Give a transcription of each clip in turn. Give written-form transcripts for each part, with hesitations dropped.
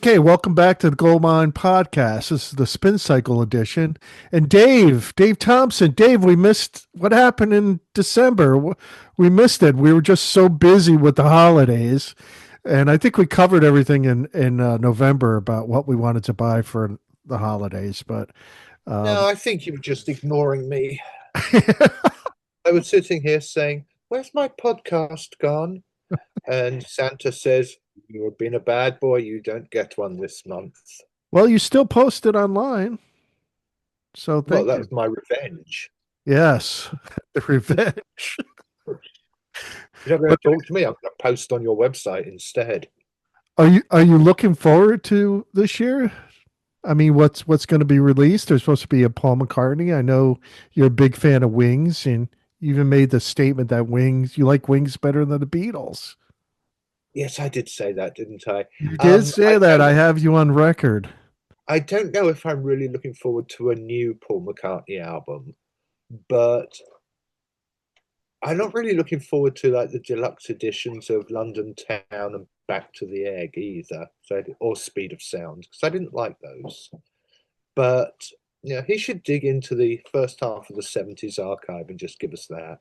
Okay, welcome back to the Goldmine podcast. This is the Spin Cycle edition. And Dave Thompson, Dave, we missed what happened in December. We missed it. We were just so busy with the holidays, and I think we covered everything in November about what we wanted to buy for the holidays. But No, um, I think you were just ignoring me. I was sitting here saying, "Where's my podcast gone?" And Santa says, "You've been a bad boy. You don't get one this month." well, you still posted online, so Well, thank that you. was my revenge. Yes, the revenge. You're not going But to talk to me. I'm going to post on your website instead. are you looking forward to this year? I mean, what's going to be released? There's supposed to be a Paul McCartney. I know you're a big fan of Wings, and you even made the statement that you like Wings better than the Beatles. Yes, I did say that, didn't I? You did say I that. don't. I have you on record. I don't know if I'm really looking forward to a new Paul McCartney album, but I'm not really looking forward to like the deluxe editions of London Town and Back to the Egg either, or Speed of Sound, because I didn't like those. But yeah, he should dig into the first half of the '70s archive and just give us that.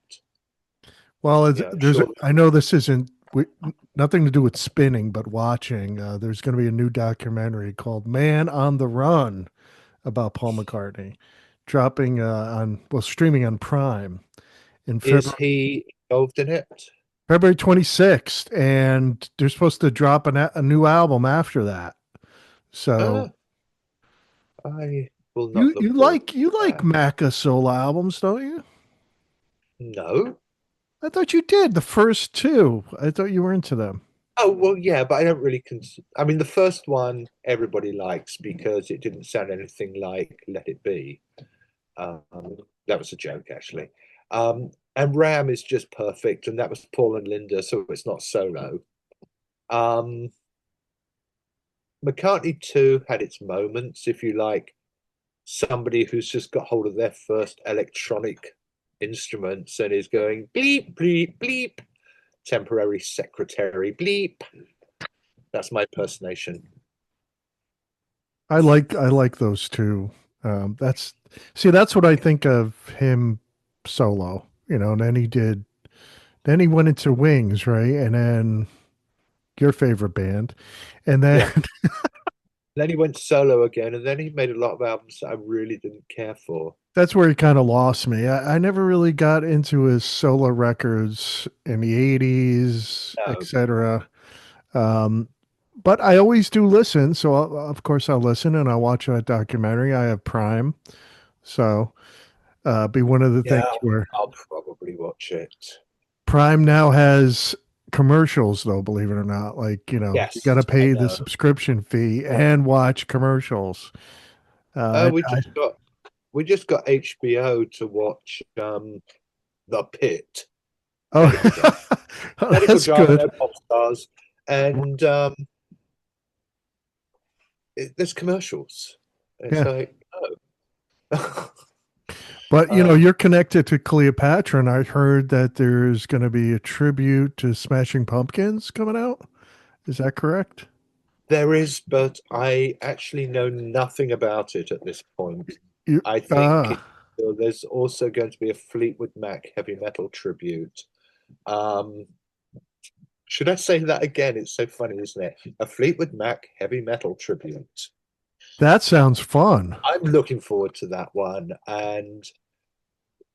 Well, there's Surely. I know this isn't nothing to do with spinning, but watching. There's going to be a new documentary called "Man on the Run" about Paul McCartney, dropping streaming on Prime in Is February. he involved in it? February 26th, and they're supposed to drop a new album after that. So Uh, I will you not you look forward like you to like that. Macca solo albums, don't you? No. I thought you did the first two. I thought you were into them. Oh, well, yeah, but I don't really I mean, the first one everybody likes because it didn't sound anything like Let It Be. Um, that was a joke, actually. And Ram is just perfect, and that was Paul and Linda, so it's not solo. Um, McCartney 2 had its moments, if you like, somebody who's just got hold of their first electronic instruments and is going bleep, bleep, bleep, temporary secretary, bleep. That's my impersonation. I like those two. That's what I think of him solo. And then he went into Wings, right? And then your favorite band, and then Yeah. Then he went solo again, and then he made a lot of albums that I really didn't care for. that's where he kind of lost me. I never really got into his solo records in the 80s, No. etc. Um, but I always do listen. So, of course, I'll listen and I'll watch that documentary. I have Prime. So, be one of the Yeah, things where I'll probably watch it. Prime now has commercials, though, believe it or not. Like, you got Yes, to I pay the know. subscription fee and watch commercials. Oh, Uh, we just got HBO to watch The Pit, oh, medical drama, oh, medical that's drama, good. no pop stars, and there's commercials. It's Yeah. like, oh. But um, you're connected to Cleopatra, and I heard that there's going to be a tribute to Smashing Pumpkins coming out. Is that correct? there is, but I actually know nothing about it at this point. You, I think ah, there's also going to be a Fleetwood Mac heavy metal tribute. Um, should I say that again? It's so funny, isn't it? A Fleetwood Mac heavy metal tribute. that sounds fun. I'm looking forward to that one. And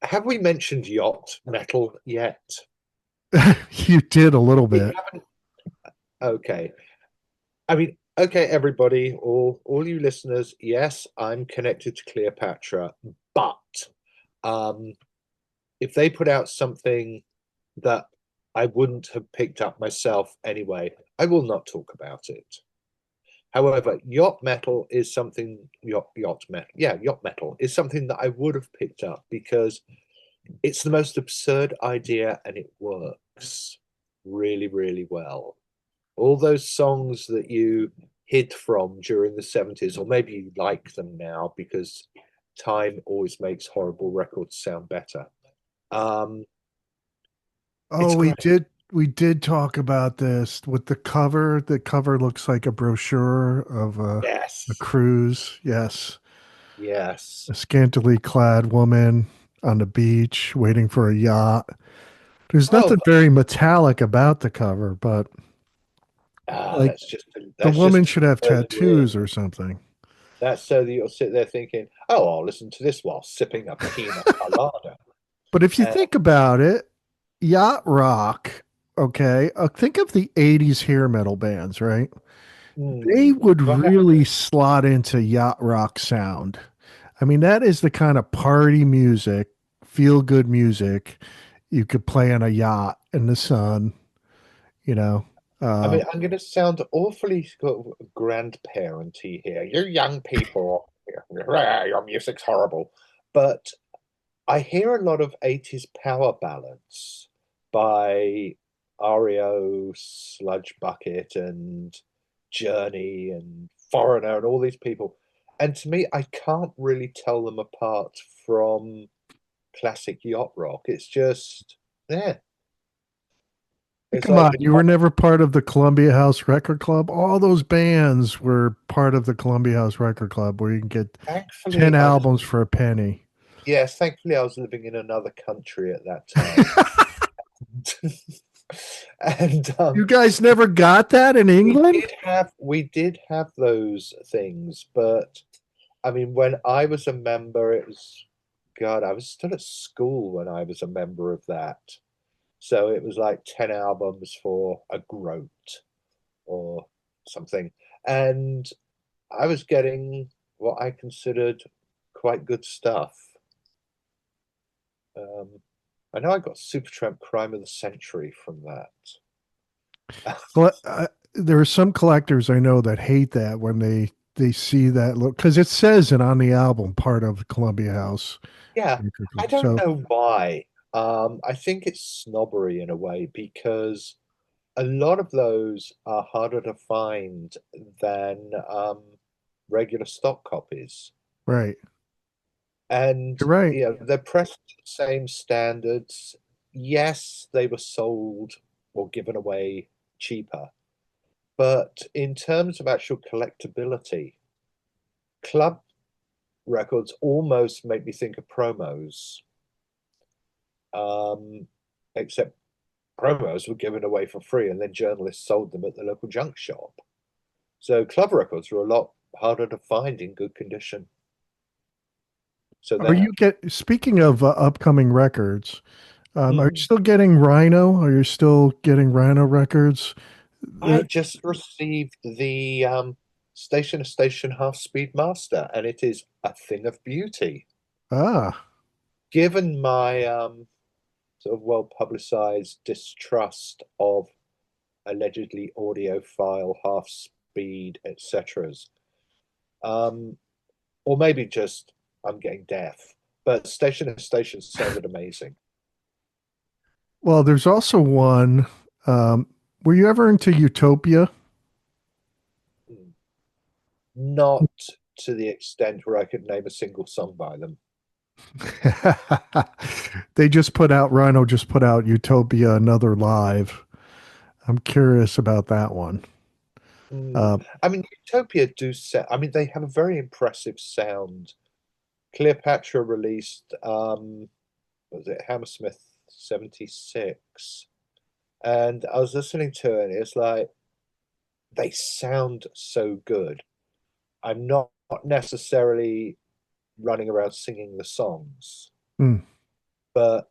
have we mentioned yacht metal yet? You did a little We bit. haven't. Okay. I mean, okay, everybody, all you listeners, yes, I'm connected to Cleopatra, but um, if they put out something that I wouldn't have picked up myself anyway, I will not talk about it. However, yacht metal is something that I would have picked up because it's the most absurd idea and it works really, really well. All those songs that you hid from during the '70s, or maybe you like them now because time always makes horrible records sound better. Um, Oh, it's we great. did. we did talk about this with the cover. The cover looks like a brochure of a Yes. cruise. Yes. Yes. A scantily clad woman on the beach waiting for a yacht. There's Oh, nothing very metallic about the cover, but like that's the woman just should have so that you're tattoos in. or something. That's so that you'll sit there thinking, "Oh, I'll listen to this while sipping a pina colada." But if you And think about it, yacht rock, okay, think of the 80s hair metal bands, right? They would well, really slot into yacht rock sound. I mean, that is the kind of party music, feel good music you could play on a yacht in the sun, you know. I Um, mean, I'm going to sound awfully sort of grandparenty here. You young people, your music's horrible. But I hear a lot of 80s power ballads by REO, Sludge Bucket, and Journey, and Foreigner, and all these people. And to me, I can't really tell them apart from classic yacht rock. It's just, yeah. It's Come on, like the you were never part of the Columbia House Record Club? All those bands were part of the Columbia House Record Club where you can get 10 thankfully I was albums for a penny. yes, thankfully I was living in another country at that time. And You guys never got that in England? we did have those things, but I mean when I was a member it was God, I was still at school when I was a member of that. So it was like 10 albums for a groat or something. And I was getting what I considered quite good stuff. Um, I know I got Supertramp Crime of the Century from that. There are some collectors I know that hate that when they see that look because it says it on the album, part of Columbia House Yeah, Record I Club. don't So know why. I think it's snobbery in a way because a lot of those are harder to find than regular stock copies. right, And you're right. you know, they're pressed to the same standards. Yes, they were sold or given away cheaper, but in terms of actual collectability, club records almost make me think of promos, um, except promos were given away for free and then journalists sold them at the local junk shop. So club records were a lot harder to find in good condition. So Are there. you get speaking of upcoming records? Are you Hmm. still getting Rhino? Are you still getting Rhino Records? I The, just received the Station to Station Half Speed Master, and it is a thing of beauty. ah, Given my sort of well publicized distrust of allegedly audiophile, half speed, etc. Um, or maybe just I'm getting deaf. But Station to Station sounded amazing. well, there's also one. Um, were you ever into Utopia? Not to the extent where I could name a single song by them. They just put out Rhino just put out Utopia Another Live. I'm curious about that one. Mm. Uh, I mean, Utopia do set. I mean, they have a very impressive sound. Cleopatra released, what was it Hammersmith 76, and I was listening to it. And it's like they sound so good. I'm not necessarily running around singing the songs, hmm. but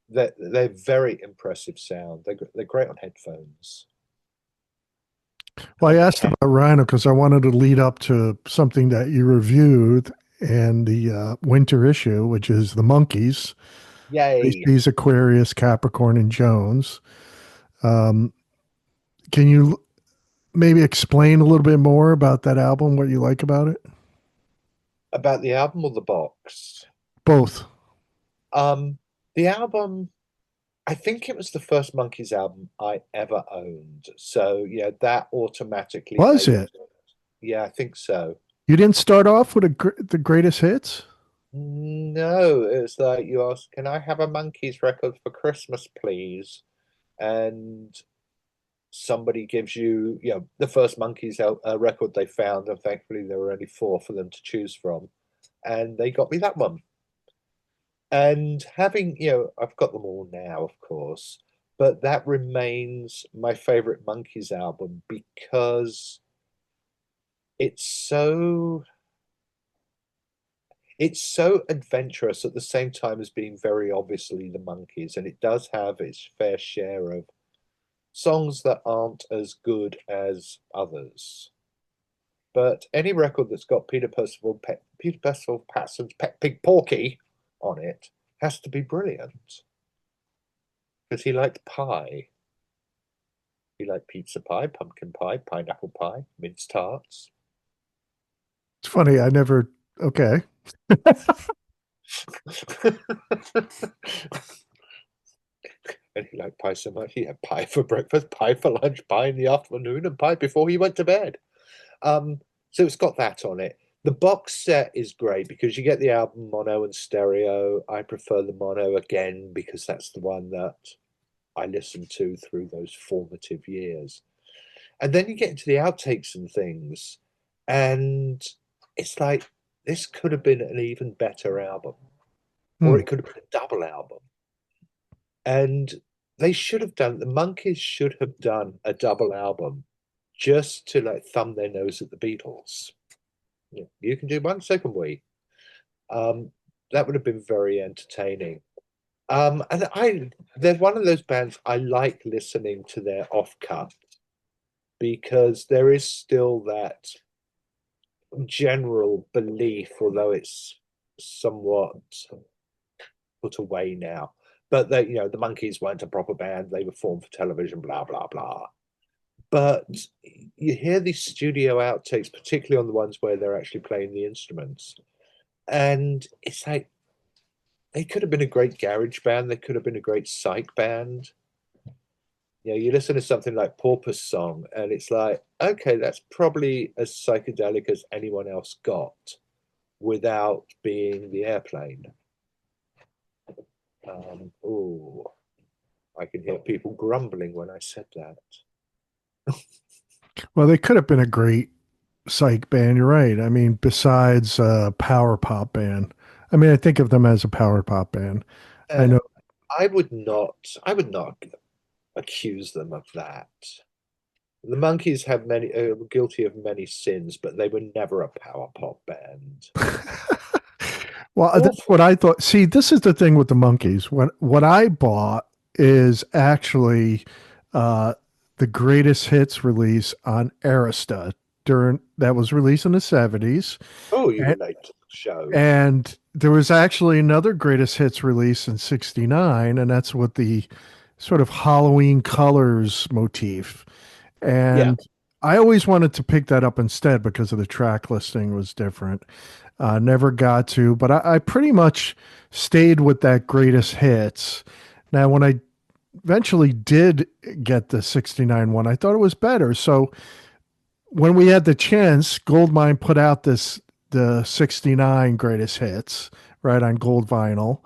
they're very impressive sound. They're great on headphones. Well, I And asked about Rhino because I wanted to lead up to something that you reviewed and the winter issue, which is the Monkees, yay! Pisces, Aquarius, Capricorn, and Jones. Um, can you maybe explain a little bit more about that album, what you like about it? About the album or the box? Both. Um, the album, I think it was the first Monkees album I ever owned. So yeah, that automatically Was made it. it? Yeah, I think so. You didn't start off with the greatest hits? No, it's like you ask, can I have a Monkees record for Christmas, please? and somebody gives you, the first Monkees record they found, and thankfully there were only four for them to choose from, and they got me that one. And having, I've got them all now, of course, but that remains my favorite Monkees album because it's so it's so adventurous at the same time as being very obviously the Monkees, and it does have its fair share of songs that aren't as good as others. But any record that's got Peter Percival Patson's Pet Pig Porky on it has to be brilliant because he liked pie. He liked pizza pie, pumpkin pie, pineapple pie, mince tarts. It's funny. I never. Okay. And he liked pie so much he had pie for breakfast, pie for lunch, pie in the afternoon, and pie before he went to bed. So it's got that on it. The box set is great because you get the album mono and stereo. I prefer the mono again because that's the one that I listened to through those formative years. And then you get into the outtakes and things, and it's like this could have been an even better album, or Hmm. it could have been a double album. And they should have done, the Monkees should have done a double album just to like thumb their nose at the Beatles. You can do one second we. Um, that would have been very entertaining. And they're one of those bands I like listening to their offcut because there is still that general belief, although it's somewhat put away now. But the Monkees weren't a proper band; they were formed for television. Blah blah blah. But you hear these studio outtakes, particularly on the ones where they're actually playing the instruments, and it's like they could have been a great garage band. They could have been a great psych band. You listen to something like Porpoise Song, and it's like, okay, that's probably as psychedelic as anyone else got without being the airplane. Oh, I can hear people grumbling when I said that. Well, they could have been a great psych band. You're right. I mean, besides a power pop band. I mean, I think of them as a power pop band. I Uh, know. I would not accuse them of that. The Monkees have were guilty of many sins, but they were never a power pop band. Well, that's Awful. what I thought. See, this is the thing with the Monkees. What I bought is actually uh, the greatest hits release on Arista during that was released in the 70s. Oh, you were And, late to the show. and there was actually another greatest hits release in 69, and that's with the sort of Halloween colors motif. Yeah, And I always wanted to pick that up instead because of the track listing was different. Never got to, but I pretty much stayed with that greatest hits. Now, when I eventually did get the 69 one, I thought it was better. So when we had the chance, Goldmine put out the 69 greatest hits, right, on gold vinyl.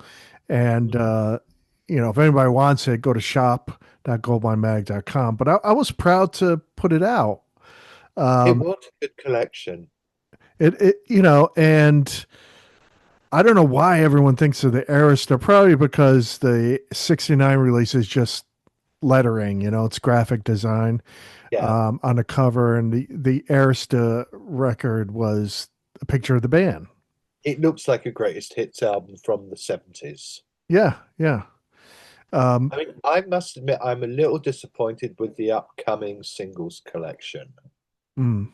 And, if anybody wants it, go to shop.goldminemag.com. But I was proud to put it out. it Um, was a good collection. and I don't know why everyone thinks of the Arista, probably because the 69 release is just lettering, it's graphic design Yeah, on the cover. And the Arista record was a picture of the band. it looks like a greatest hits album from the 70s. Yeah, yeah. Um, I mean, I must admit, I'm a little disappointed with the upcoming singles collection mm,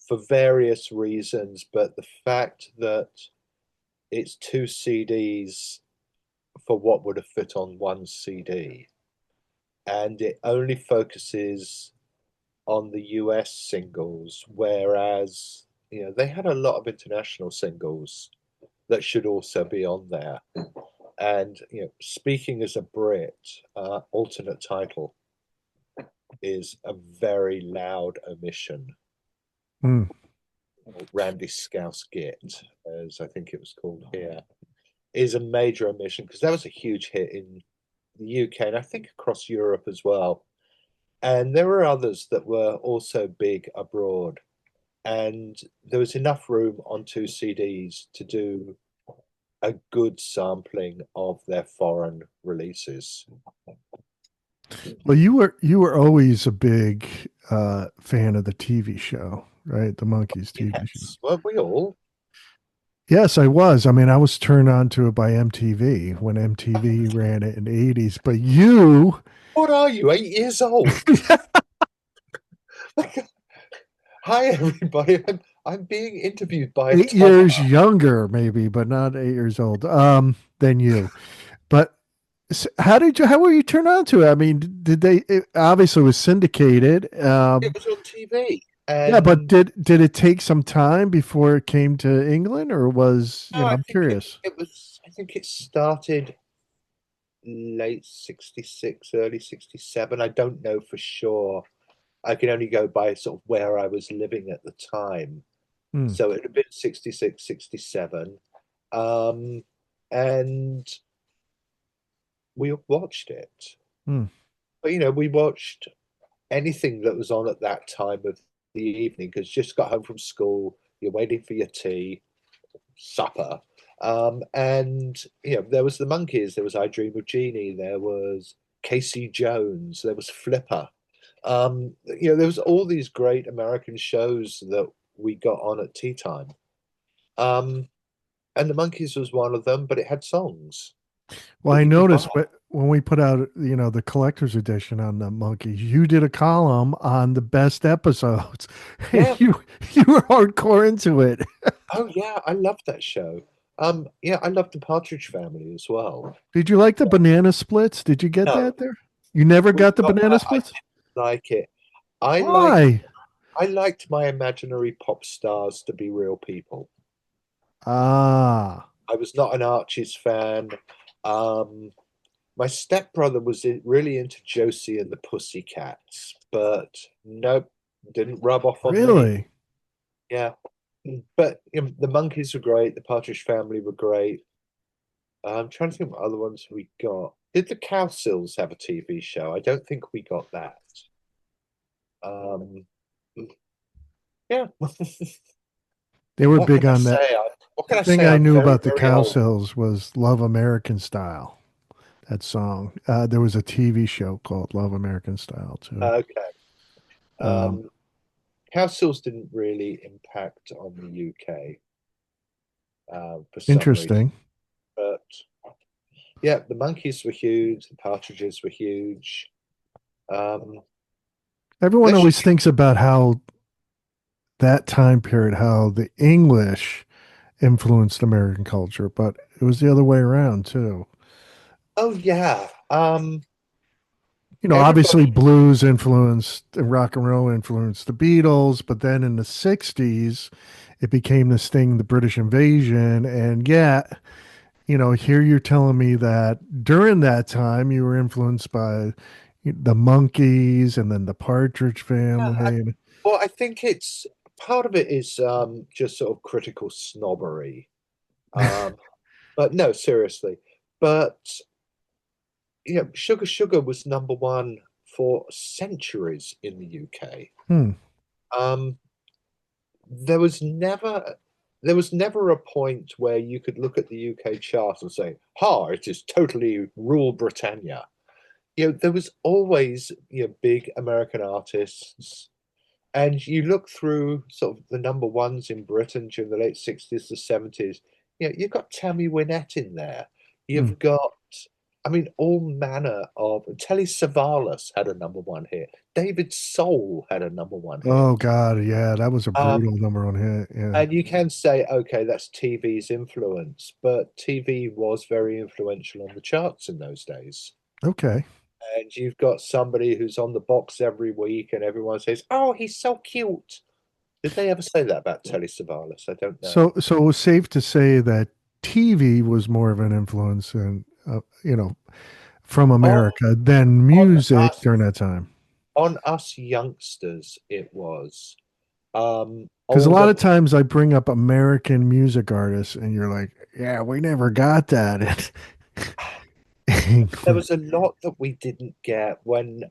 for various reasons, but the fact that it's two CDs for what would have fit on one CD, and it only focuses on the US singles, whereas, they had a lot of international singles that should also be on there. And, speaking as a Brit, alternate title is a very loud omission. mm. Randy Scouse Git, as I think it was called here, is a major omission because that was a huge hit in the UK, and I think across Europe as well. And there were others that were also big abroad. And there was enough room on two CDs to do a good sampling of their foreign releases. Well, you were always a big fan of the TV show, right? The Monkees TV show. Yes, weren't we all? Yes, I was. I mean, I was turned on to it by MTV when MTV ran it in the 80s. But you, What are you, 8 years old? Hi, everybody. I'm being interviewed by a 8 years toddler. younger, maybe, but not 8 years old, than you. But how were you turned on to it? I mean, did they, it obviously was syndicated. It was on TV. Yeah, but And did it take some time before it came to England, or was, no, I I'm think curious. I think it started late 66, early 67. I don't know for sure. I can only go by sort of where I was living at the time. Hmm, So it had been 66, 67. Um, and we watched it. hmm. But, we watched anything that was on at that time of the evening because just got home from school, you're waiting for your tea, supper. And there was the Monkees, there was I Dream of Jeannie, there was Casey Jones, there was Flipper. There was all these great American shows that we got on at tea time. Um, and the Monkees was one of them, but it had songs Well, that I you could noticed buy. when we put out, the collector's edition on the Monkeys, you did a column on the best episodes. Yeah. You were hardcore into it. Oh yeah, I loved that show. Yeah, I loved the Partridge Family as well. Did you like the banana splits? Did you get No, that there? You never we got the got banana that. I splits? didn't like it. I liked Why? I liked my imaginary pop stars to be real people. Ah, I was not an Archie's fan. Um, my stepbrother was really into Josie and the Pussycats, but nope, didn't rub off on me. really? Yeah, but the Monkees were great. The Partridge Family were great. I'm trying to think what other ones we got. Did the Cowsills have a TV show? I don't think we got that. Um, yeah. They were What big can I on that. say? What The can I thing say? I I'm knew very, about the very old. Cowsills was Love American Style, that song. There was a TV show called Love American Style, too. Okay. Um, Um, Cowsills didn't really impact on the UK for some reason, Interesting. but yeah, the Monkees were huge. The Partridges were huge. Um, Everyone let's. always thinks about how that time period, how the English influenced American culture, but it was the other way around too. Oh yeah. Obviously Everybody. blues influenced and rock and roll influenced the Beatles, but then in the 60s, it became this thing, the British invasion. And yet, here you're telling me that during that time you were influenced by the Monkees and then the Partridge Yeah, Family. well, I think it's part of it is just sort of critical snobbery. Um, but no, seriously. But Sugar Sugar was number one for centuries in the UK. Hmm. Um, there was never there was never a point where you could look at the UK chart and say, "Ha, it is totally rule Britannia." There was always big American artists, and you look through sort of the number ones in Britain during the late 60s to 70s. You've got Tammy Wynette in there. Hmm. You've got, I mean, all manner of. Telly Savalas had a number one hit. David Soul had a number one Oh hit. God, yeah, that was a Um, brutal number one hit. Yeah. and you can say, okay, that's TV's influence, but TV was very influential on the charts in those days. Okay. And you've got somebody who's on the box every week, and everyone says, "Oh, he's so cute." Did they ever say that about Telly Savalas? I don't know. So it was safe to say that TV was more of an influence from On America than on music us during that time. on us youngsters, it was Because a lot older. of times I bring up American music artists, and you're like, "Yeah, we never got that." interesting. There was a lot that we didn't get when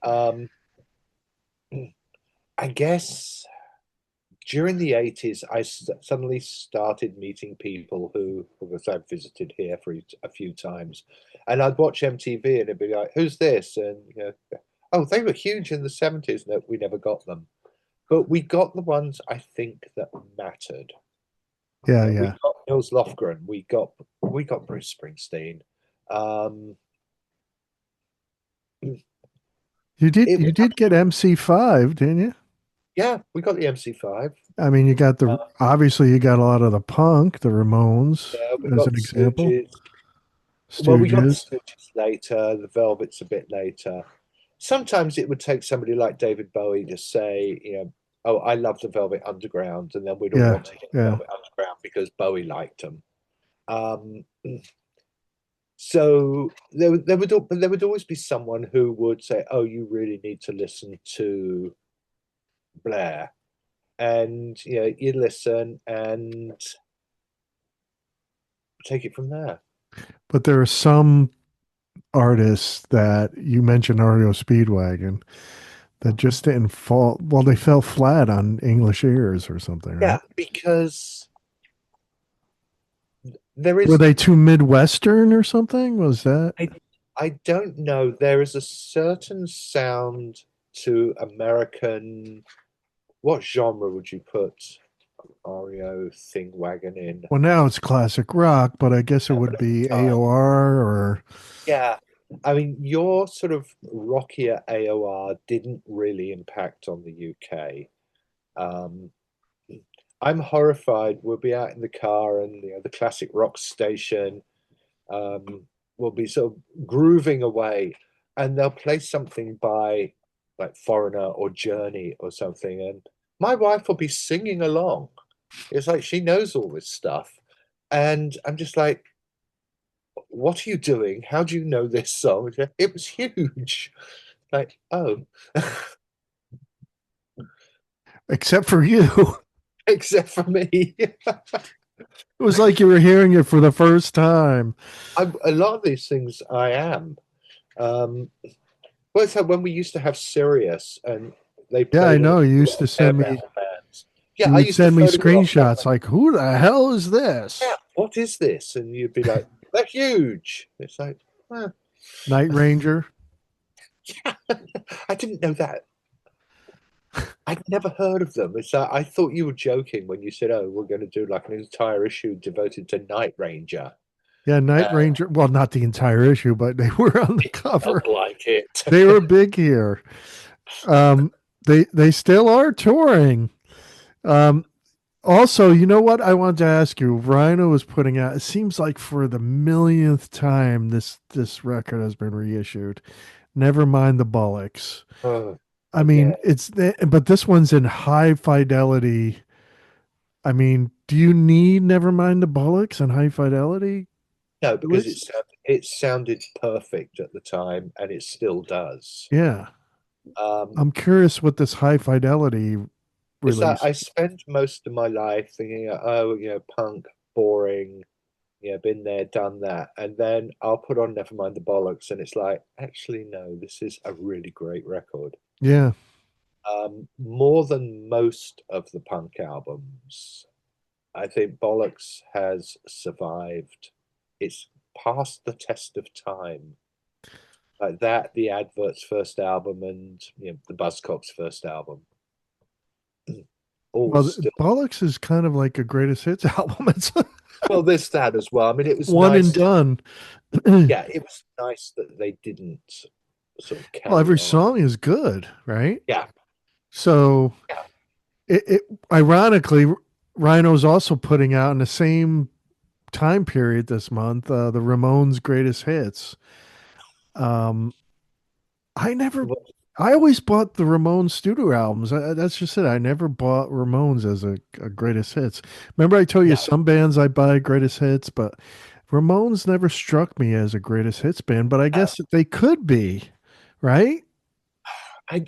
I guess during the 80s, suddenly started meeting people who, because I've visited here for a few times, and I'd watch MTV and it'd be like, "Who's this?" And oh, they were huge in the 70s. No, we never got them, but we got the ones I think that mattered. Yeah, Yeah, we yeah. got Nils Lofgren, we got Bruce Springsteen. Um, it You did get MC5, didn't you? Yeah, we got the MC5. I mean, you got the obviously you got a lot of the punk, the Ramones Yeah, we as got an the example, Stooges. Well, we got the Stooges. Stooges later, the Velvets a bit later. Sometimes it would take somebody like David Bowie to say, "Oh, I love the Velvet Underground," and then we'd all Yeah, want to hear yeah. Velvet Underground because Bowie liked them. Um, so there would always be someone who would say, "Oh, you really need to listen to Blair," and you listen and take it from there. But there are some artists that you mentioned, REO Speedwagon, that just didn't fall. Well, they fell flat on English ears or something, Yeah, right? because there Were is they too Midwestern or something? Was that? I I don't know. There is a certain sound to American. What genre would you put REO Thing Wagon in? Well, now it's classic rock, but I guess it Yeah, but would at the be time, AOR or yeah. I mean, your sort of rockier AOR didn't really impact on the UK. Um, I'm horrified. We'll be out in the car and the classic rock station um, will be sort of grooving away, and they'll play something by like Foreigner or Journey or something, and my wife will be singing along. It's like she knows all this stuff, and I'm just like, "What are you doing? How do you know this song?" It was huge. Like, oh, except for you. except for me. It was like you were hearing it for the first time. A lot of these things I am. Um, Well, it's like when we used to have Sirius and they Yeah, I played a know. You used lot to of hair send me, metal bands. Yeah, you I would used to send me photograph them. screenshots like, who the hell is Yeah, this? what is this? And you'd be like, they're huge. It's like, eh. Night Ranger. I didn't know that. I'd never heard of them. It's I thought you were joking when you said, "Oh, we're going to do like an entire issue devoted to Night Ranger." Yeah, Uh, Night Ranger. Well, not the entire issue, but they were on the it cover. felt like it. They were big here. Um, they still are touring. Um, Also, you know what I wanted to ask you? Rhino was putting out. It seems like for the millionth time, this record has been reissued. Never mind the Bollocks. Oh, I again. mean, but this one's in high fidelity. I mean, do you need Never Mind the Bollocks and high fidelity? No, At because least, it sounded perfect at the time, and it still does. yeah. Um, I'm curious what this high fidelity It's that release. I spent most of my life thinking, oh, punk, boring, been there, done that. And then I'll put on Nevermind the Bollocks, and it's like, actually, no, this is a really great record. Yeah. More than most of the punk albums, I think Bollocks has survived. It's passed the test of time. Like that, the Adverts first album and the Buzzcocks first album, all Well, still. Bollocks is kind of like a greatest hits album. It's Well, there's that as well. I mean, it was one and nice. done. Yeah, it was nice that they didn't sort of Well, carry every on. song is good, right? Yeah, So yeah. it ironically, Rhino's also putting out in the same time period this month the Ramones' greatest hits. Um, I never, Well, I always bought the Ramones studio albums. That's just it. I never bought Ramones as a greatest hits. Remember, I told you no, some bands I buy greatest hits, but Ramones never struck me as a greatest hits band. But I no. guess they could be, right? I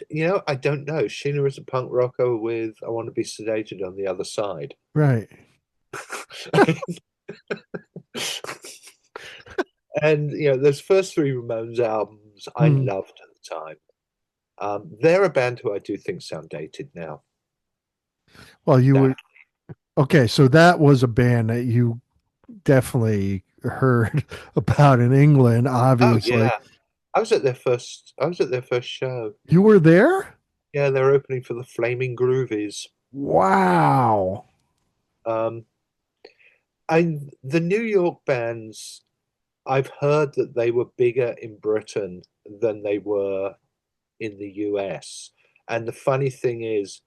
don't know. Sheena is a punk rocker with "I Want to Be Sedated" on the other side. Right. And those first three Ramones albums I Hmm. loved at the time. They're a band who I do think sound dated now. Well, you That were okay. So that was a band that you definitely heard about in England, Oh obviously. yeah, I was at their first show. You were there? Yeah, they're opening for the Flaming Groovies. Wow. Um, and the New York bands, I've heard that they were bigger in Britain than they were in the US. And the funny thing is,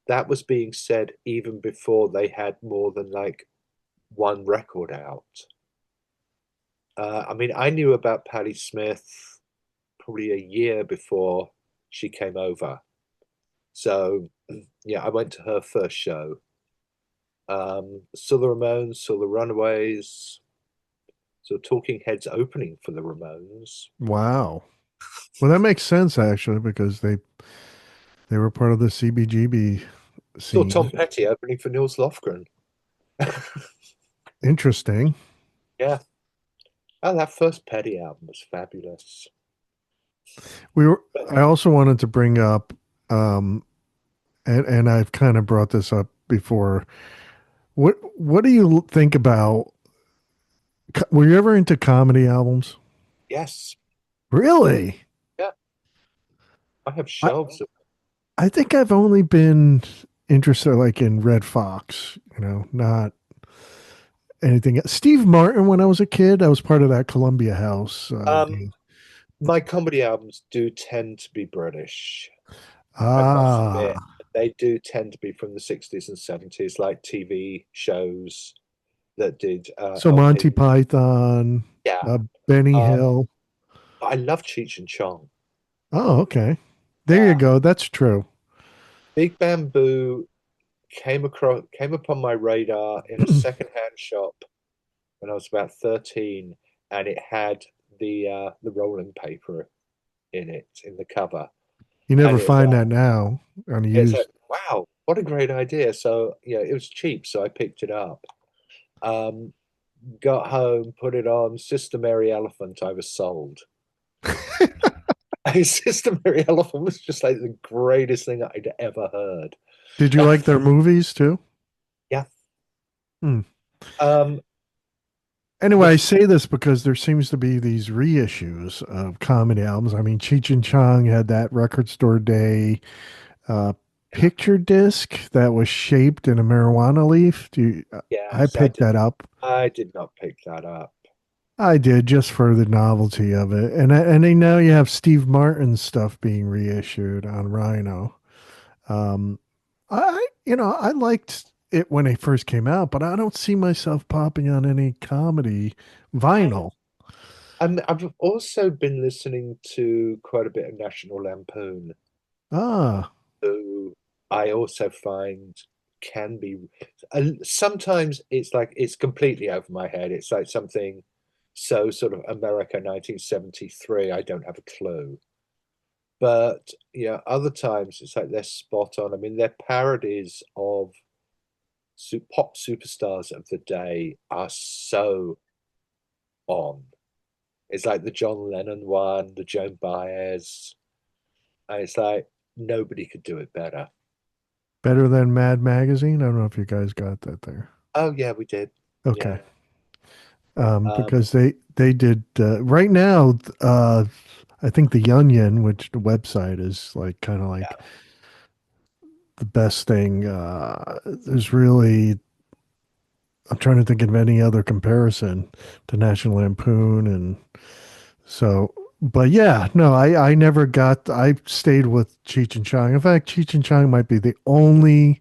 that was being said even before they had more than like one record out. I mean, I knew about Patti Smith probably a year before she came over. So, yeah, I went to her first show. Saw the Ramones, saw the Runaways, so Talking Heads opening for the Ramones. Wow. Well, that makes sense actually because they were part of the CBGB Saw Tom scene. Petty opening for Nils Lofgren. Interesting. Yeah. Oh, that first Petty album was fabulous. We were. But I also wanted to bring up, um, and I've kind of brought this up before. What do you think about? Were you ever into comedy albums? yes, Really? yeah, I have I shelves of. I think I've only been interested like in Red Fox. Not anything. Steve Martin. When I was a kid, I was part of that Columbia House. Um, my comedy albums do tend to be British. I must admit, Ah, they do tend to be from the 60s and 70s, like TV shows that did so LP. Monty Python, Yeah. Benny Um, Hill. I love Cheech and Chong. Oh, okay. There you Yeah. go. That's true. Big Bamboo came upon my radar in a secondhand shop when I was about 13, and it had the rolling paper in it in the cover, You and never find that now on it's like used. wow, what a great idea. So yeah, it was cheap, so I picked it up. Um, got home, put it on. Sister Mary Elephant, I was sold. Sister Mary Elephant was just like the greatest thing I'd ever heard. Did you like their movies too? Yeah. Hmm. Um, Anyway, the I say this because there seems to be these reissues of comedy albums. I mean, Cheech and Chong had that record store day uh, picture disc that was shaped in a marijuana leaf. I yes, picked that up. I did not pick that up. I did just for the novelty of it, and then now you have Steve Martin stuff being reissued on Rhino. Um, I liked it when it first came out, but I don't see myself popping on any comedy vinyl. I've also been listening to quite a bit of National Lampoon, Ah, who I also find can be. Sometimes it's like it's completely over my head. It's like something so sort of America 1973. I don't have a clue. But yeah, other times it's like they're spot on. I mean, their parodies of pop superstars of the day are so on. It's like the John Lennon one, the Joan Baez. And it's like nobody could do it better. better than Mad Magazine. I don't know if you guys got that there. Oh yeah, we did. Okay. Yeah. Um, Because they did right now. I think the Onion, which the website is like kind of like yeah. the best thing. There's really I'm trying to think of any other comparison to National Lampoon and so, but yeah, no, I never got, I stayed with Cheech and Chong. In fact, Cheech and Chong might be the only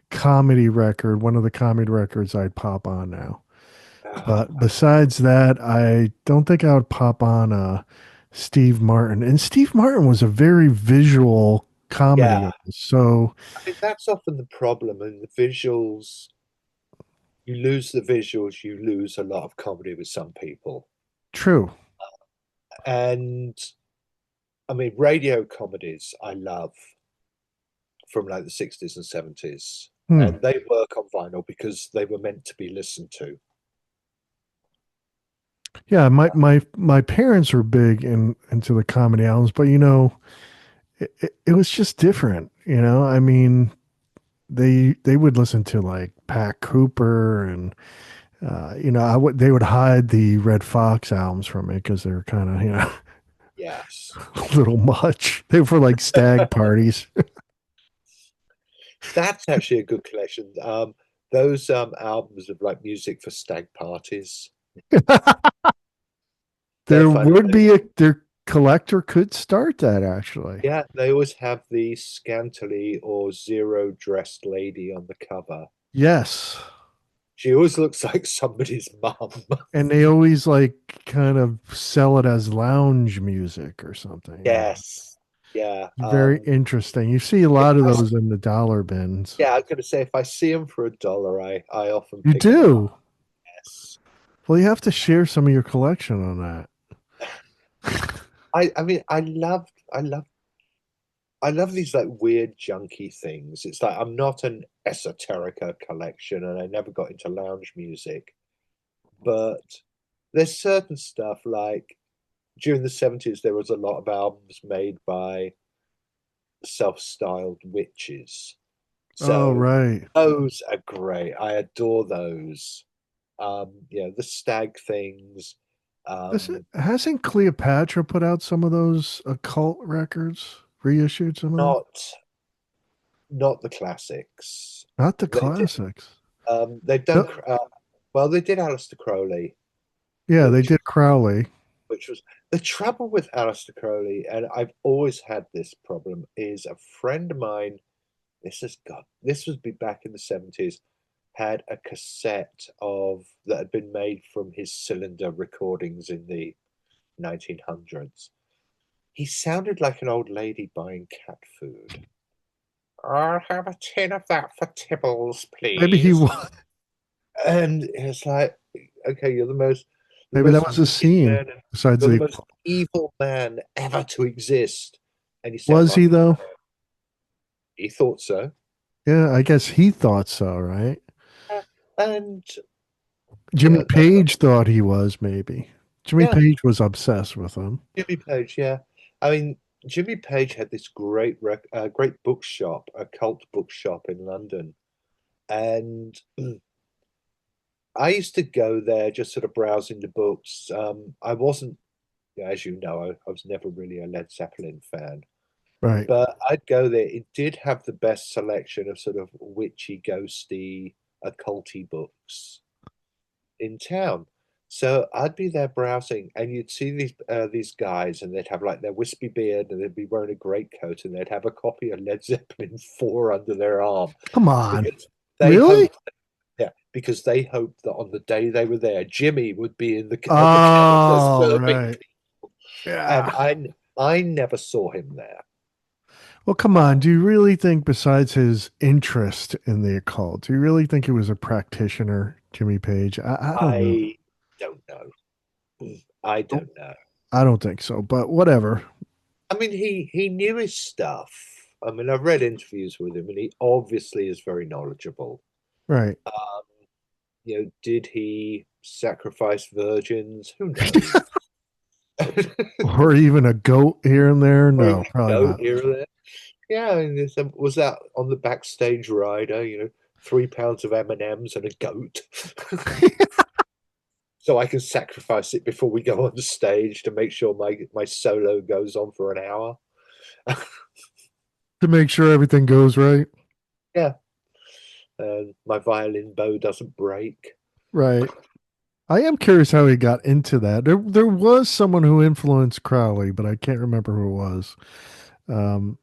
comedy record, one of the comedy records I'd pop on now. Oh, But besides that, I don't think I would pop on Steve Martin. And Steve Martin was a very visual comedy yeah. artist. So I mean, that's often the problem. And the visuals, you lose the visuals, you lose a lot of comedy with some people. true. And I mean, radio comedies I love from like the 60s and 70s. Hmm. And they work on vinyl because they were meant to be listened to. Yeah, my parents were big into the comedy albums, but it was just different. I mean, they would listen to like Pat Cooper and they would hide the Red Fox albums from me because they were kind of Yes. a little much. They were like stag parties. That's actually a good collection. Those albums of like music for stag parties. They're There fun. would be a their collector could start that actually. Yeah, they always have the scantily or zero dressed lady on the cover. Yes. She always looks like somebody's mum. And they always like kind of sell it as lounge music or something. Yes. Yeah. Very interesting. You see a If lot of I, those in the dollar bins. yeah, I was going to say if I see them for $1, I often You pick them up. do. Yes. Well, you have to share some of your collection on that. I mean, I love these like weird junky things. It's like I'm not an esoterica collection, and I never got into lounge music, but there's certain stuff like during the 70s there was a lot of albums made by self-styled witches. Oh, So right. those are great. I adore those. The stag things. Um, Hasn't Cleopatra put out some of those occult records? Reissued some of them? not not the classics. Not the They did. classics. They've done. No, Well, they did Aleister Crowley, yeah, they which did Crowley. which was the trouble with Aleister Crowley, and I've always had this problem. Is a friend of mine. This was back in the 70s. Had a cassette of that had been made from his cylinder recordings in the 1900s. He sounded like an old lady buying cat food. I'll have a tin of that for Tibbles, Maybe he please. was. And it's like, okay, the Maybe that most was a wicked scene. man, Besides you're the the, most evil man ever to exist. And you sound was like he though? he thought so. Yeah, I guess he thought so, right? And Jimmy that's not, Page thought he was maybe. Jimmy yeah, Page was obsessed with him. Jimmy Page, yeah. I mean, Jimmy Page had this great bookshop, a cult bookshop in London, and I used to go there just sort of browsing the books. I wasn't, as you know, I was never really a Led Zeppelin fan, Right. but I'd go there. It did have the best selection of sort of witchy, ghosty, occulty books in town. So I'd be there browsing, and you'd see these guys, and they'd have like their wispy beard, and they'd be wearing a greatcoat, and they'd have a copy of Led Zeppelin 4 under their arm Come on. because they Really? hoped, yeah, because they hoped that on the day they were there, Jimmy would be in the at the counter Oh, serving, right. and Yeah. I never saw him there. Well, come on. Do you really think, besides his interest in the occult, do you really think he was a practitioner, Jimmy Page? I don't know. I don't know. I don't know. I don't think so, but whatever. I mean, he knew his stuff. I mean, I've read interviews with him, and he obviously is very knowledgeable. Right. Um, did he sacrifice virgins? Who knows? Or even a goat here and there? Or No, even probably goat not. here or there. Yeah, I mean, was that on the backstage rider? 3 pounds of M&Ms and a goat, so I can sacrifice it before we go on the stage to make sure my solo goes on for an hour. To make sure everything goes right. Yeah, my violin bow doesn't break. Right. I am curious how he got into that. There was someone who influenced Crowley, but I can't remember who it was. Um,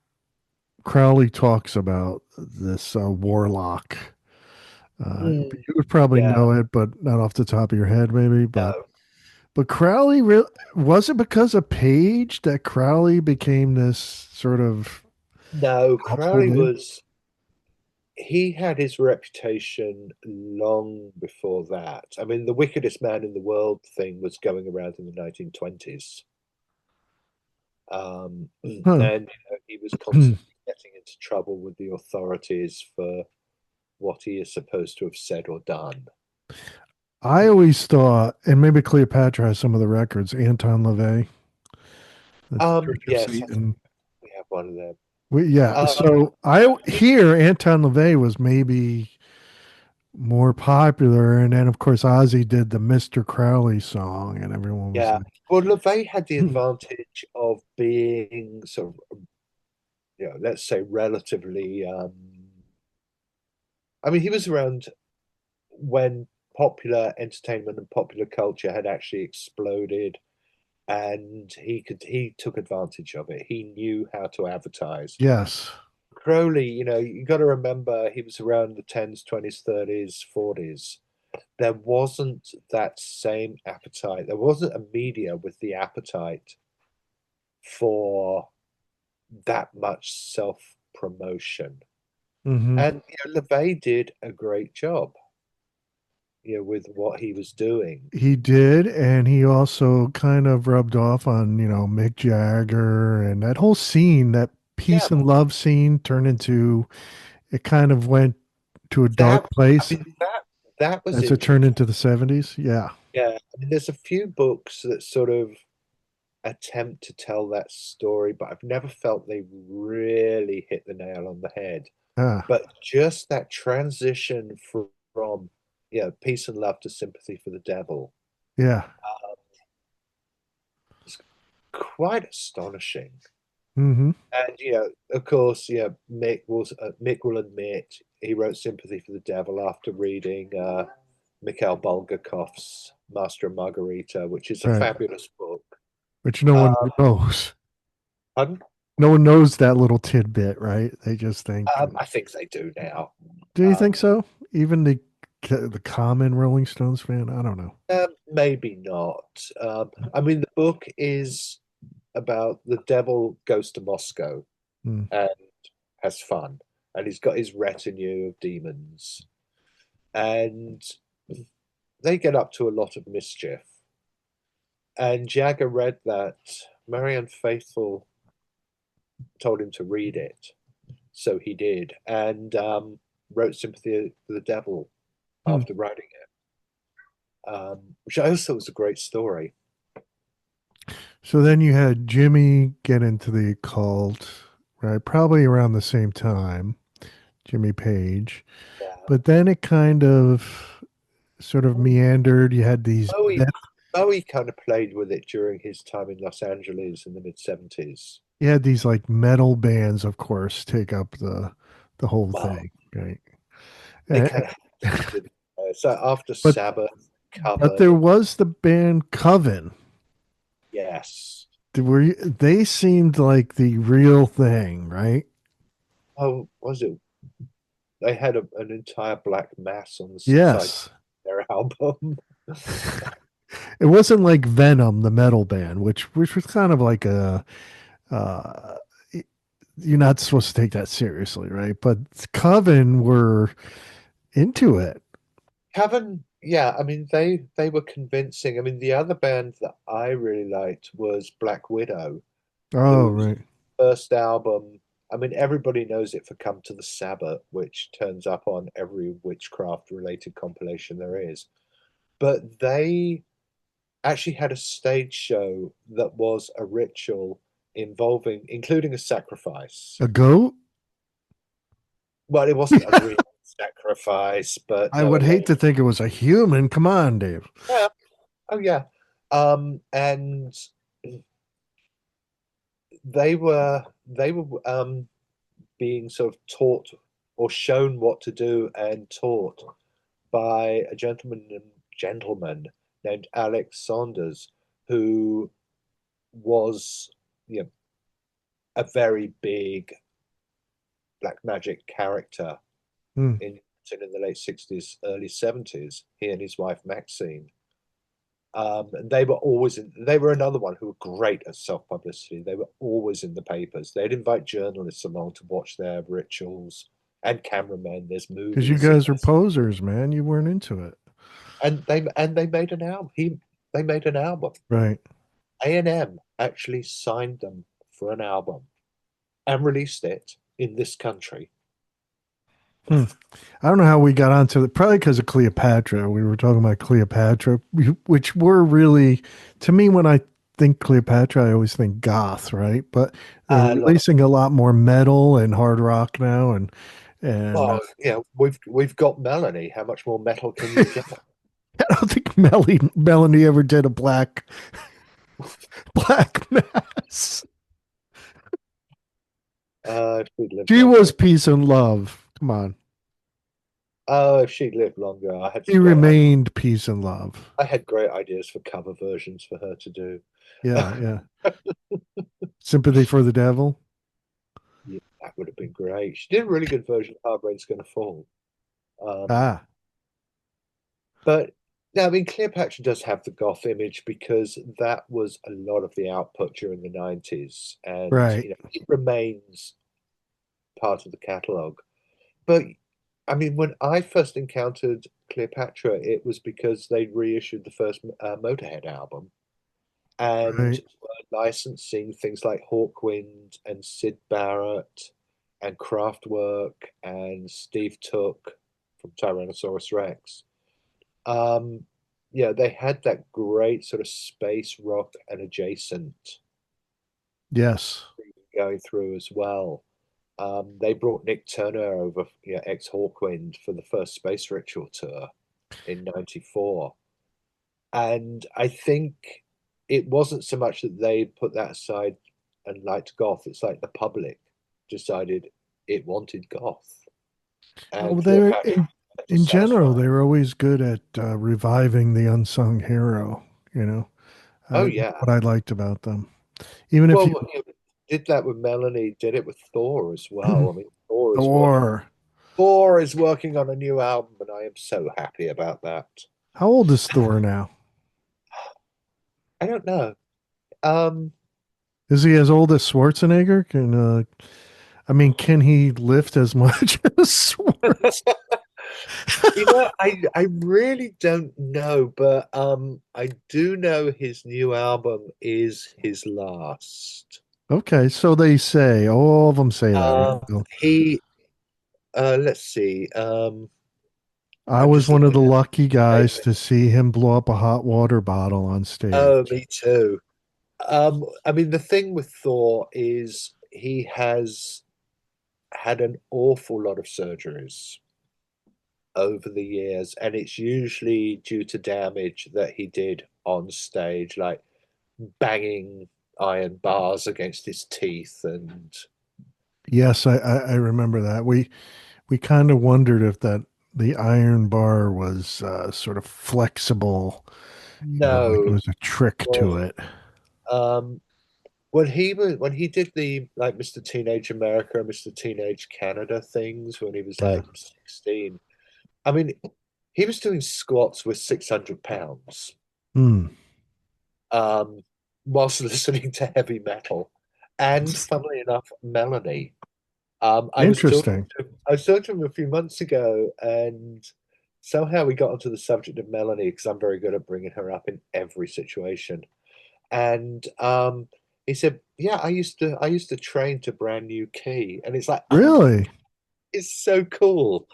Crowley talks about this warlock. Mm, You would probably yeah, know it, but not off the top of your head, maybe. But no, Crowley real was it because of Page that Crowley became this sort of no. household Crowley name? was he had his reputation long before that. I mean, the wickedest man in the world thing was going around in the 1920s. And Huh. he was constantly getting into trouble with the authorities for what he is supposed to have said or done. I always thought, and maybe Cleopatra has some of the records, Anton LaVey, the Church of Yes, I think Satan. we have one of them. Yeah. Um, So I hear Anton LaVey was maybe more popular. And then, of course, Ozzy did the Mr. Crowley song, and everyone was yeah. like, Well, LaVey had the "Hmm, advantage of being sort of, let's say relatively. I mean, he was around when popular entertainment and popular culture had actually exploded, and he took advantage of it. He knew how to advertise. yes. Crowley, you got to remember he was around the 10s, 20s, 30s, 40s. There wasn't that same appetite. There wasn't a media with the appetite for that much self promotion. Hmm. And LaVey did a great job, with what he was doing. He did. And he also kind of rubbed off on, Mick Jagger and that whole scene, that Yeah, peace and love scene turned into, it kind of went to a that dark I place mean that was as it turned interesting. into the 70s. Yeah. Yeah, I mean, there's a few books that sort of attempt to tell that story, but I've never felt they really hit the nail on the head. Ah, But just that transition from peace and love to sympathy for the devil yeah. is quite astonishing. Hmm. And of course, Mick will admit he wrote Sympathy for the Devil after reading Mikhail Bulgakov's Master and Margarita, which is a Right. fabulous book. Which no Uh, one knows. pardon? No one knows that little tidbit, right? They just think, I think they do now. do you think Um, so? Even the common Rolling Stones fan? I don't know. Maybe not. I mean, the book is about the devil goes to Moscow Hmm. and has fun, and he's got his retinue of demons, and they get up to a lot of mischief. And Jagger read that. Marianne Faithfull told him to read it, so he did, and wrote Sympathy for the Devil Hmm. after writing it, which I also was a great story. So then you had Jimmy get into the occult, right? Probably around the same time, Jimmy Page. Yeah. But then it kind of sort of meandered. You had these Bowie, Bowie kind of played with it during his time in Los Angeles in the mid 70s. you had these like metal bands, of course, take up the whole Well, thing, right? they And, kind of had to, didn't they? So after but Sabbath, but Coven, there was the band Coven. yes. They seemed like the real thing, right? Oh, was it? They had an entire black mass on the side of Yes. their album. It wasn't like Venom, the metal band, which was kind of like a uh you're not supposed to take that seriously, right? But Coven were into it. Coven, yeah, I mean they were convincing. I mean the other band that I really liked was Black Widow, Oh, whose right. first album, I mean everybody knows it for Come to the Sabbath, which turns up on every witchcraft related compilation there is. But they actually had a stage show that was a ritual including a sacrifice. A goat? Well, it wasn't a real sacrifice, but I no, a would lot hate of to think it was a human. Come on, Dave. yeah, oh yeah. And they were being sort of taught or shown what to do and taught by a gentleman named Alex Saunders, who was you know, a very big black magic character Hmm. in the late 60s, early 70s, he and his wife Maxine. And they were another one who were great at self publicity. They were always in the papers. They'd invite journalists along to watch their rituals and cameramen. There's Because you movies, guys were posers, man. You weren't into it. and they made an album. They made an album. Right. A&M actually signed them for an album and released it in this country. Hmm. I don't know how we got onto it. Probably because of Cleopatra. We were talking about Cleopatra, which were really, to me, when I think Cleopatra, I always think goth, right? But they're A lot of releasing a lot more metal and hard rock now, and well, we've got Melanie. How much more metal can you get? I don't think Melanie ever did a black mass. If she'd lived She longer. was peace and love. Come on, Oh, if she'd lived longer, she remained peace and love. I had great ideas for cover versions for her to do. Yeah, yeah. Sympathy for the devil. Yeah, that would have been great. She did a really good version of Hard Rain's Gonna Fall. Um, Ah, but no, I mean, Cleopatra does have the goth image because that was a lot of the output during the 90s. And, right. it remains part of the catalogue. But I mean, when I first encountered Cleopatra, it was because they reissued the first Motorhead album and Right. were licensing things like Hawkwind and Sid Barrett and Kraftwerk and Steve Took from Tyrannosaurus Rex. Um, yeah, they had that great sort of space rock and adjacent Yes. going through as well. They brought Nick Turner over, ex Hawkwind, for the first Space Ritual tour in '94. And I think it wasn't so much that they put that aside and liked goth, it's like the public decided it wanted goth. Well, And they're Cleopatra had to in general, satisfy. they're always good at reviving the unsung hero. You know, Oh, that's yeah. what I liked about them. Even if you Well, did that with Melanie, did it with Thor as well. I mean, or Thor is working on a new album, and I am so happy about that. how old is Thor now? I don't know. Um, Is he as old as Schwarzenegger? I mean, can he lift as much as Schwarzenegger? I really don't know, but I do know his new album is his last. Okay, so they say, all of them say that, right? So He let's see. I I'm was just one of looking the at lucky guys statement. to see him blow up a hot water bottle on Oh, stage. me too. I mean, the thing with Thor is he has had an awful lot of surgeries over the years, and it's usually due to damage that he did on stage, like banging iron bars against his teeth. And Yes, I remember that. We kind of wondered if that the iron bar was sort of flexible, like it no, was a trick to well, it. um, when he did the like Mr. Teenage America and Mr. Teenage Canada things when he was Yeah. like 16, I mean, he was doing squats with 600 pounds, Hmm. um, whilst listening to heavy metal. And funnily enough, Melanie. Interesting. I was talking to him a few months ago, and somehow we got onto the subject of Melanie because I'm very good at bringing her up in every situation. And he said, "Yeah, I used to train to Brand New Key," and it's like, "Oh my, Really? it's so cool."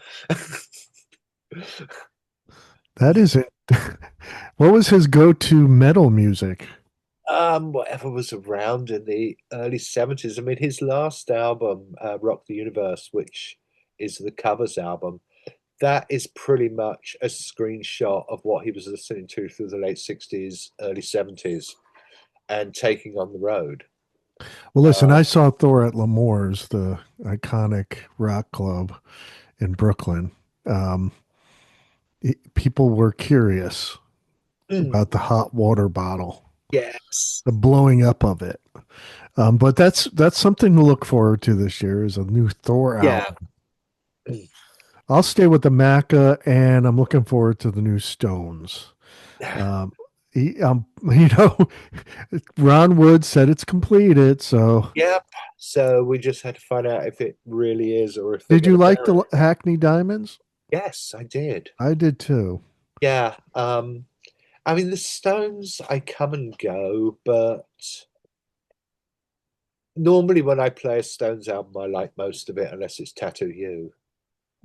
That isn't. What was his go-to metal music? Whatever was around in the early '70s. I mean, his last album, Rock the Universe, which is the covers album, that is pretty much a screenshot of what he was listening to through the late '60s, early '70s, and taking on the road. Well, listen, Uh, I saw Thor at L'Amour's, the iconic rock club in Brooklyn. Um, People were curious about mm, the hot water bottle, yes. the blowing up of it. But that's something to look forward to this year is a new Thor Yeah. album. I'll stay with the Macca, and I'm looking forward to the new Stones. Um, you know, Ron Wood said it's completed. So, Yep. So we just had to find out if it really is or if they're did going you to like the bury it. Hackney Diamonds? Yes, I did. I did too. Yeah. I mean, the Stones, I come and go, but normally when I play a Stones album, I like most of it, unless it's Tattoo You.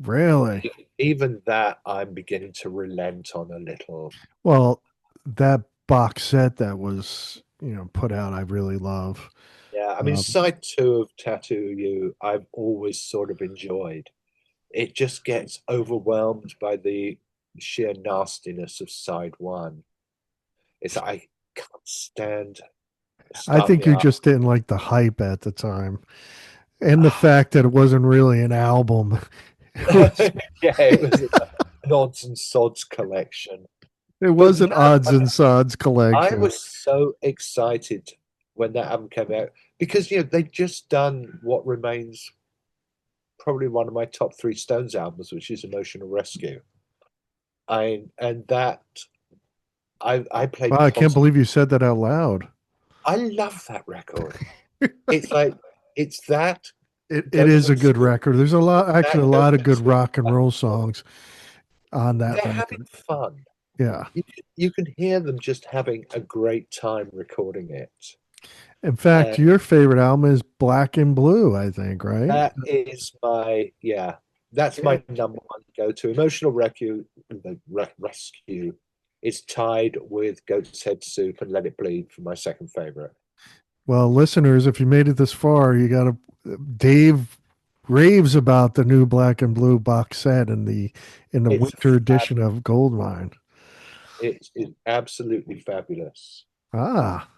Really? Even that, I'm beginning to relent on a little. Well, that box set that was, put out, I really love. Yeah, I mean, Um, side two of Tattoo You, I've always sort of enjoyed. It just gets overwhelmed by the sheer nastiness of side one. It's I can't stand I Start think Me you Up. just didn't like the hype at the time. And the fact that it wasn't really an album. It was Yeah, it was an odds and sods collection. it But was no, an odds and sods I collection. was so excited when that album came out because they'd just done what remains probably one of my top three Stones albums, which is Emotional Rescue. And that I Wow, played I can't constantly. believe you said that out loud. I love that record. It's like it's that It goes is a on good record. There's a lot, actually, a that goes lot of on good Sweet rock and roll Classical. songs on that They're having record. fun. Yeah. You can hear them just having a great time recording it. In fact, And your favorite album is Black and Blue, I think, right? that is that's Yeah. my number one go-to. Emotional Rescue is tied with Goat's Head Soup and Let It Bleed for my second favorite. Well, listeners, if you made it this far, you got to Dave raves about the new Black and Blue box set in the It's winter fab. edition of Goldmine. It's absolutely fabulous. Ah,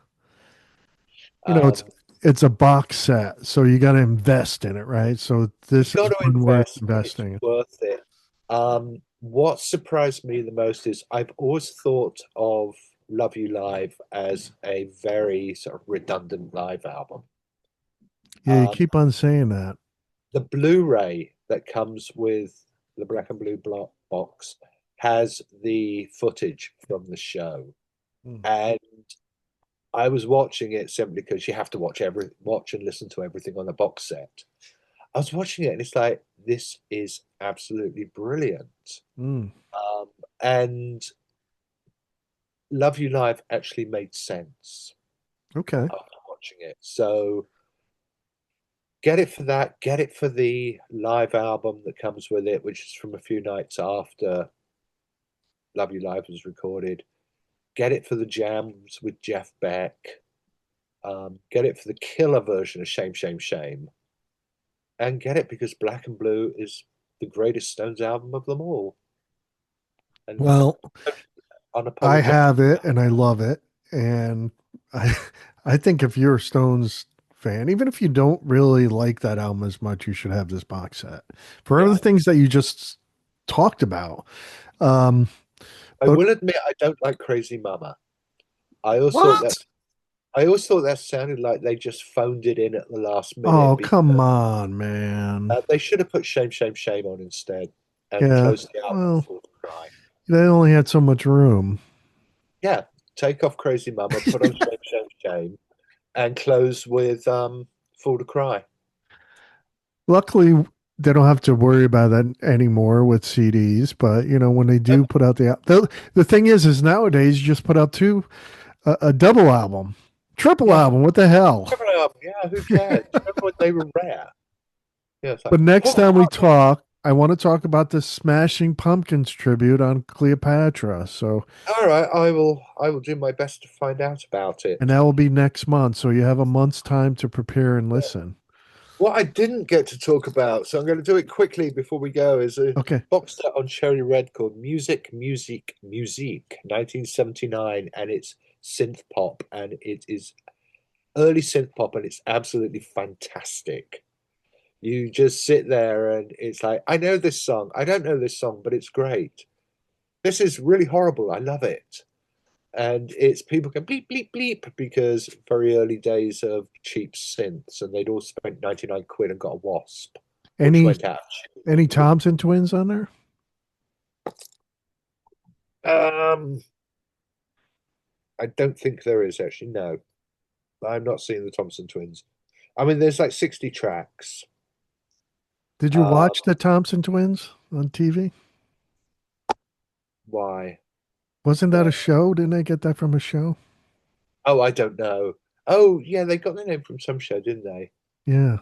it's Um, it's a box set, so you got to invest in it, right? So you this is got to one worth invest, but it's investing in. worth it. What surprised me the most is I've always thought of Love You Live as a very sort of redundant live album. Yeah, you Um, keep on saying that. the Blu-ray that comes with the Black and Blue block box has the footage from the show, Hmm. and I was watching it simply because you have to watch and listen to everything on a box set. I was watching it and it's like this is absolutely brilliant. Mm. Um, and Love You Live actually made sense Okay. after watching it. So get it for that. Get it for the live album that comes with it, which is from a few nights after Love You Live was recorded. Get it for the jams with Jeff Beck. Get it for the killer version of Shame, Shame, Shame. And get it because Black and Blue is the greatest Stones album of them all. And Well, I have unapologetic. it and I love it. And I I think if you're a Stones fan, even if you don't really like that album as much, you should have this box set for other Yeah. things that you just talked about. Um, I but will admit I don't like Crazy Mama. I always thought what? that I always thought that sounded like they just phoned it in at the last minute Oh, come because on, man. they should have put Shame, Shame, Shame on instead and Yeah. closed the album with Well, Fool to Cry. they only had so much room. Yeah, take off Crazy Mama, put on Shame, Shame, Shame, and close with Fool to Cry. Luckily, they don't have to worry about that anymore with CDs. But when they do put out the thing is nowadays you just put out a double album, triple Yeah, album. What the hell? yeah, who cares? Remember when they were rare? Yeah, it's like But next Paul time we McCartney. talk, I want to talk about the Smashing Pumpkins tribute on Cleopatra. So, All right, I will do my best to find out about and it. that will be next month. So you have a month's time to prepare and Yeah. listen. What I didn't get to talk about, so I'm going to do it quickly before we go, is a Okay. box set on Cherry Red called Music, 1979, and it's synth pop, and it is early synth pop, and it's absolutely fantastic. You just sit there, and it's like, I know this song, I don't know this song, but it's great. This is really horrible. I love it. And it's people can bleep, bleep, bleep because very early days of cheap synths, and they'd all spent 99 quid and got a Wasp, which Any went out. any Thompson twins on there? Um, I don't think there is actually. No, I'm not seeing the Thompson twins. I mean, there's like 60 tracks. Did you Uh, watch the Thompson twins on TV? why? Wasn't that a No. show? Didn't I get that from a show? Oh, I don't know. Oh, yeah, they got their name from some show, didn't they? Yeah.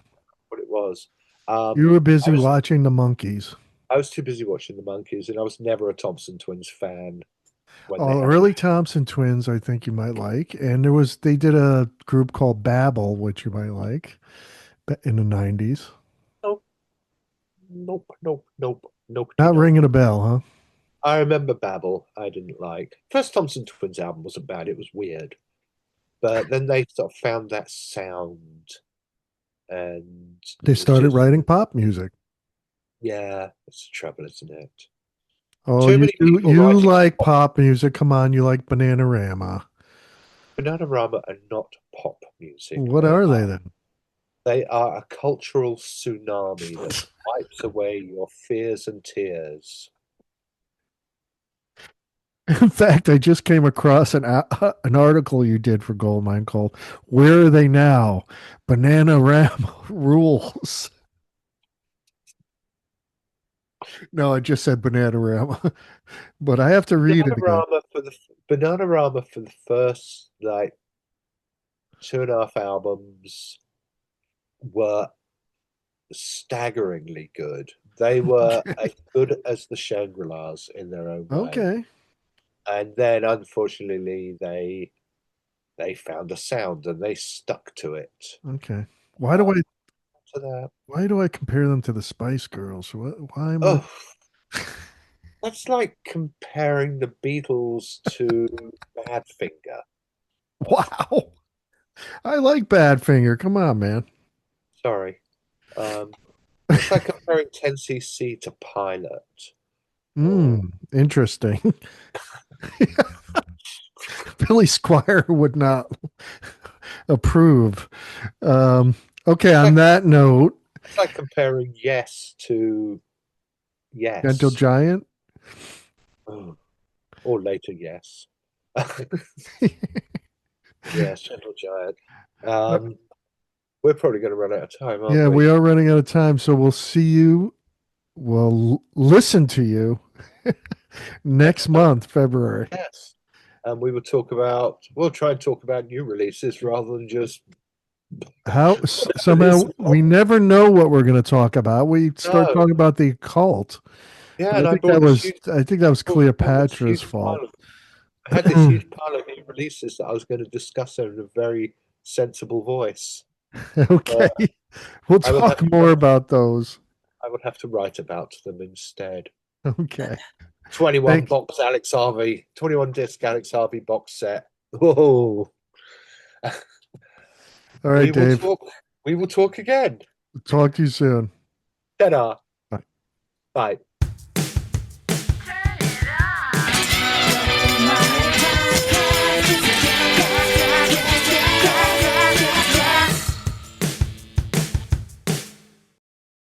What it was. You were I busy was watching the Monkees. I was too busy watching the Monkees, and I was never a Thompson Twins fan when they Oh, had a early Thompson Twins, I think you might like. And they did a group called Babel, which you might like in the 90s. nope, nope, nope, nope, nope, Not nope. ringing a bell, huh? I remember Babel. I didn't like. First Thompson Twins album wasn't bad. It was weird, but then they sort of found that sound, and They it was started just writing pop music. yeah. That's the trouble, isn't it? Oh, Too many people you writing like pop. pop music. Come on, you like Bananarama. Bananarama are not pop music. What are they then? They are a cultural tsunami that wipes away your fears and tears. In fact, I just came across an article you did for Goldmine called "Where Are They Now? Bananarama Rules." No, I just said Bananarama, but I have to read it again. Bananarama for the Bananarama for the first like 2.5 albums were staggeringly good. They were as Okay. good as the Shangri-Las in their own way. Okay. And then unfortunately they found a sound and they stuck to it. Okay. Why do Um, I to that. why do I compare them to the Spice Girls? Why am I? Oh, that's like comparing the Beatles to Badfinger. Wow. I like Badfinger. Come on, man. Sorry. Um, it's like comparing 10cc to Pilot. Or Interesting. Billy Squire would not approve. Um, okay, it's on like that note, it's like comparing Yes to Gentle Yes. Giant. Oh, or later Yes. Yes, Gentle Giant. Um, we're probably going to run out of time, aren't Yeah, we we? are running out of time, so we'll see you. We'll listen to you next Next time, month, February. yes. And we will talk about, we'll try and talk about new releases rather than just How whatever somehow is we never know what we're going to talk about. We start no. talking about the occult, Yeah, but and I brought this huge, I think that was brought this Cleopatra's huge fault. pile of, I had this huge pile of new releases that I was going to discuss in a very sensible voice. Okay, But we'll I will talk have to more about those. I will have to write about them instead. Okay, 21 thank. box Alex Harvey, 21 disc Alex Harvey box set. Oh, All right, we will Dave. talk. We will talk again. Talk to you soon. Ta-da. Bye. Bye.